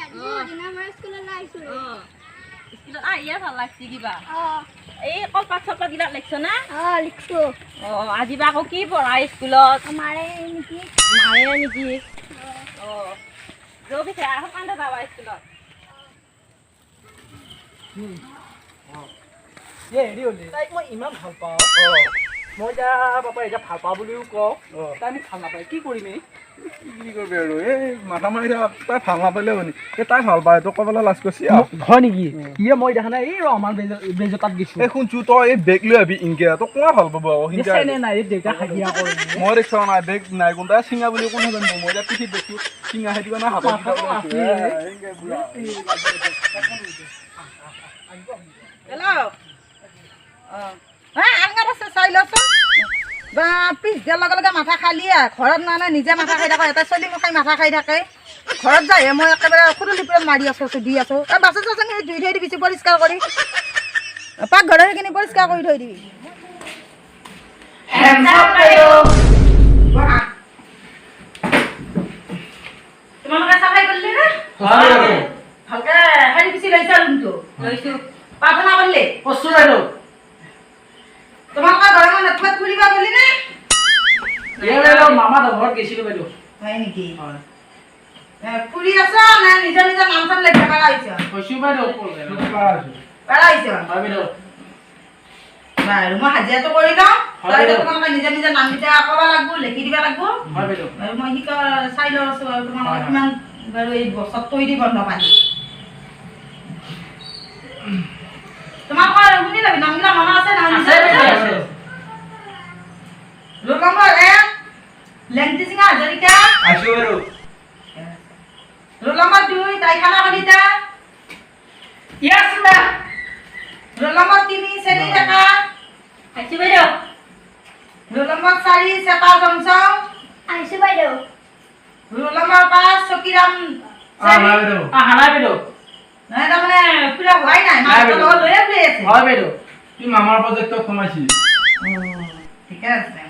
স্কুলত আহিয়ে ভাল লাগছে কিবা এই কলপাত চলপাত গিলাক লিখছ না লিখছো আজি বা আকৌ কি পঢ়াই স্কুলত মাৰে নেকি যৌ পিছে আহক কান্দে যাবা স্কুলত হেৰি হ'লে তাইক মই ইমান ভাল পাওঁ মই এতিয়া পাপা এতিয়া ভাল পাওঁ বুলিও কওঁ তাই মোক ভাল নাপায় কি কৰিম কি কৰিবি আৰু এই মাথা মাৰি তাই ভাল নাপালে শুনি তাই ভাল পায় তোক ক'বলৈ লাজ কৰিছে হয় নেকি ইয়ে মই দেখা নাই এই ৰ আমাৰ বেজৰ তাত গৈছোঁ এই শুনছো তই এই বেগ লৈ আহিবি ইনকে তোক কোনে ভাল পাব নাই দেউতা হাজিৰা কৰে মই দেখোৱা নাই বেগ নাই কোন তাই চিঙা বুলি কোনে জানিব মই এতিয়া পিঠিত দেখছো চিঙা সেইটো কাৰণে হাতত হেল্ল' আলগাত আছে চাই লচোন বা পিছ দিয়াৰ লগে লগে মাথা খালি ঘৰত মানে নিজে মাথা খাই থাকে এটা চলি খাই মাথা খাই থাকে ঘৰত যায়হে মই একেবাৰে খুদলি পুৰত মাৰি আছোঁ দি আছোঁ বাচন চাচন ধুই থৈ দিবি পৰিষ্কাৰ কৰি পাকঘৰৰ সেইখিনি পৰিষ্কাৰ কৰি থৈ দিবি তোমালোকে চাফাই কৰিলি নে ভালকে শাৰী পিচি লৈছা ৰুমটো লৈছো প্ৰাৰ্থনা কৰিলি কচু বাইদেউ তোমালোকৰ ঘৰৰ নেটৱৰ্ক ফুৰিব গলি নে মামা ঘৰত গৈছিলোঁ বাইদেউ হয় নেকি ফুৰি আছ নে নিজৰ নিজৰ নাম চাম লেখা পাৰা হৈছ কৈছোঁ বাইদেউ পাৰা হৈছ হয় বাইদেউ বাৰু মই হাজিৰাটো কৰি লওঁ তাৰপিছত তোমালোকে নিজে নিজে নাম কেইটা ক'ব লাগিব লিখি দিব লাগিব হয় বাইদেউ আৰু মই শিকা চাই লৈ আছোঁ আৰু তোমালোকে কিমান বাৰু এই বছৰ থৈ দি বন্ধ পানী তোমালোকৰ শুনি লবি নামগিলা মনত আছে ৰোল নম্বৰ 1 লেংটি সিঙা হাজৰিকা আছো বাৰু ৰোল নম্বৰ 2 তাইখানা কলিতা ইয়াছ মা ৰোল নম্বৰ 3 চেনি ডেকা আইছি বাইদেউ ৰোল নম্বৰ 4 চেপা জংচং আইছো বাইদেউ ৰোল নম্বৰ 5 চকিৰাম বাইদেউ হানা বাইদেউ নাই তাৰমানে পুৰা হোৱাই নাই মাছৰ লগত লৈ আছে হয় বাইদেউ কি মামাৰ প্ৰজেক্টত সোমাইছি ঠিকে আছে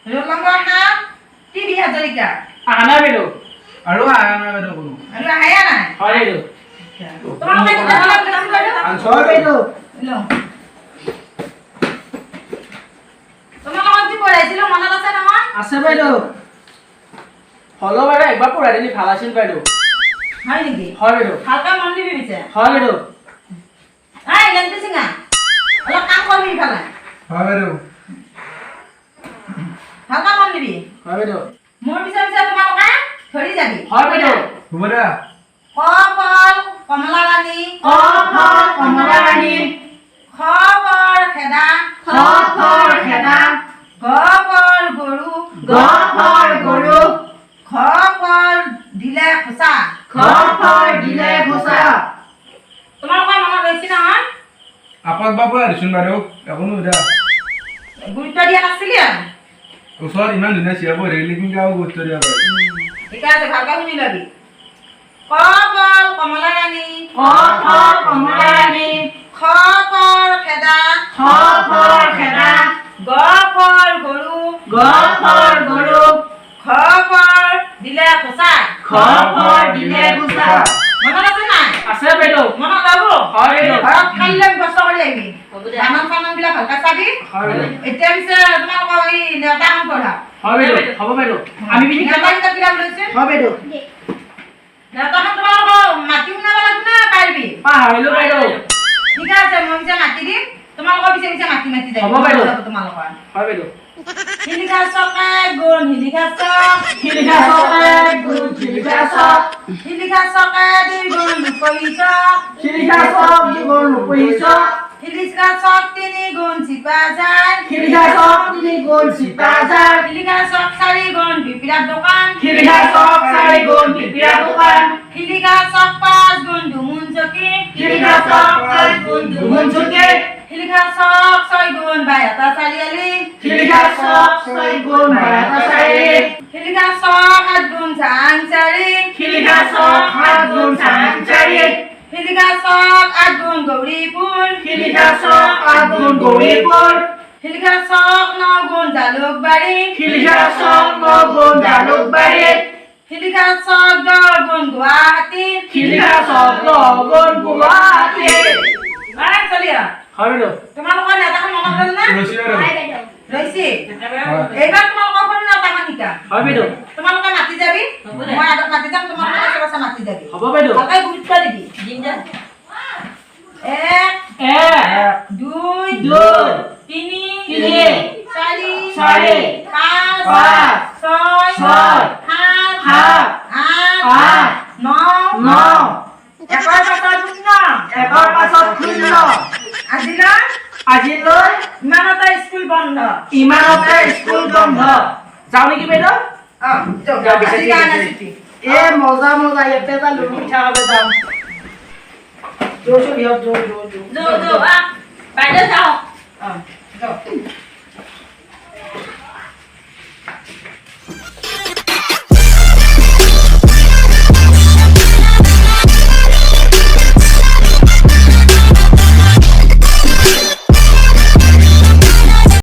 ৰোল নম্বৰ 7 টিভি হাজৰিকা হানা বাইদেউ আৰু আহা নাই বাইদেউ কোনো আৰু আহায়া নাই হয় বাইদেউ তোমালোকে কিমান নাম বাইদেউ আনছৰ বাইদেউ ল তোমালোকক কি পঢ়াইছিলো মনত আছে নহয় আছে বাইদেউ হলো বাইদেউ একবাৰ পঢ়াই দিলি ভাল আছিল বাইদেউ হয় নেকি হয় বাইদেউ ভালকে মন দিবি পিছে হয় বাইদেউ এই লেংটি সিঙা অলপ কাম কৰিবি ইফালে হয় বাইদেউ ভালকে মন দিবি হয় বাইদেউ মোৰ পিছে পিছে তোমালোকে ধৰি যাবি হয় বাইদেউ হ'ব দে ক ফল কমলা ৰাণী ক ফল কমলা ৰাণী খ ফল খেদা খ ফল খেদা গ ফল গৰু গ ফল গৰু খ ফল দিলে খোচা খ ফল দিলে ঘোচা তোমালোকৰ মনত ৰৈছে নহয় আপত বাবু আহিছোন বাইদেউ একো নুসুধা গুৰুত্ব দিয়া নাছিলি আৰু ওচৰত ইমান ধুনীয়া চিয়া পঢ়ি থাকিলে কিন্তু আৰু গুৰুত্ব দিয়া পায় ঠিক আছে ভালকে শুনি লবি ক ফল কমলা ৰাণী ক ফল কমলা ৰাণী খ ফল খেদা খ ফল খেদা গ ফল গৰু গ ফল গৰু খ ফল দিলে খোচা খ ফল দিলে ঘোচা মনত আছে নাই আছে বাইদেউ মনত যাব হয় বাইদেউ ঘৰত খালিলে কষ্ট কৰি আহিবি বানান চানান বিলাক ভালকে চাবি হয় বাইদেউ এতিয়া পিছে তোমালোকৰ এই নেওতাখন পঢ়া হয় বাইদেউ হ'ব বাইদেউ আমি বিশেষ নেওতা কিতাপ কিতাপ লৈছে হয় বাইদেউ নেওতাখন তোমালোকৰ মাটি শুনাব লাগিব না পাৰিবি পাহৰিলো বাইদেউ ঠিক আছে মই পিছে মাতি দিম তোমালোকৰ পিছে পিছে মাতি মাতি যাই হ'ব বাইদেউ তোমালোকৰ হয় বাইদেউ শিলিখা চকে গুণ শিলিখা চক শিলিখা চকে গুণ শিলিখা চক শিলিখা চকে দুই গুণ দুপৰি চক শিলিখা চক দুগুণ নুপুহি চক শিলিখা চক তিনি গুণ চিপা যায় শিলিখা চক তিনি গুণ চিপা যায় শিলিখা চক চাৰি গুণ বিপিৰাত দোকান শিলিখা চক চাৰি গুণ বিপিৰা দোকান শিলিখা চক পাঁচ গুণ ধুমুন চকী শিলিখা চক পাঁচ গুণ ধুমুন চকী শিলিখা চক ছয় গুণ বাইহাটা চাৰিআলি শিলিখা চক ছয় গুণ বাইহাটা চাৰিআলি শিলিখা চক সাত গুণ চাংচাৰি শিলিখা চক সাত গুণ চাংচাৰি শিলিখা চক আঠ গুণ গৌৰীপুৰ শিলিখা চক আঠ গুণ গৌৰীপুৰ শিলিখা চক ন গুণ জালুকবাৰী শিলিখা চক ন গুণ জালুকবাৰী শিলিখা চক দহ গুণ গুৱাহাটী শিলিখা শব্দ গণ গুৱাহাটী চলিয়া হয় বাইদেউ তোমালোকৰ নেতাখন মনত হ'ল না হয় বাইদেউ ৰৈছি এইবাৰ তোমালোকৰ ঘৰত নেতাখন শিকা হয় বাইদেউ তোমালোকে মাতি যাবি মই আগত মাতি যাম তোমালোকে চবচে মাতি যাবি হ'ব বাইদেউ ভালকৈ গুৰুত্ব দিবি এক দুই তিনি চাৰি পাঁচ ছয় সাত আঠ ন একৰ পাছত শূন্য আজিলৈ ইমানতে স্কুল বন্ধ যাওঁ নেকি বাইদেউ এ মজা ইয়াতে এটা লুডু পিঠা খাব যাম জোৰ বাইদেউ যাওঁ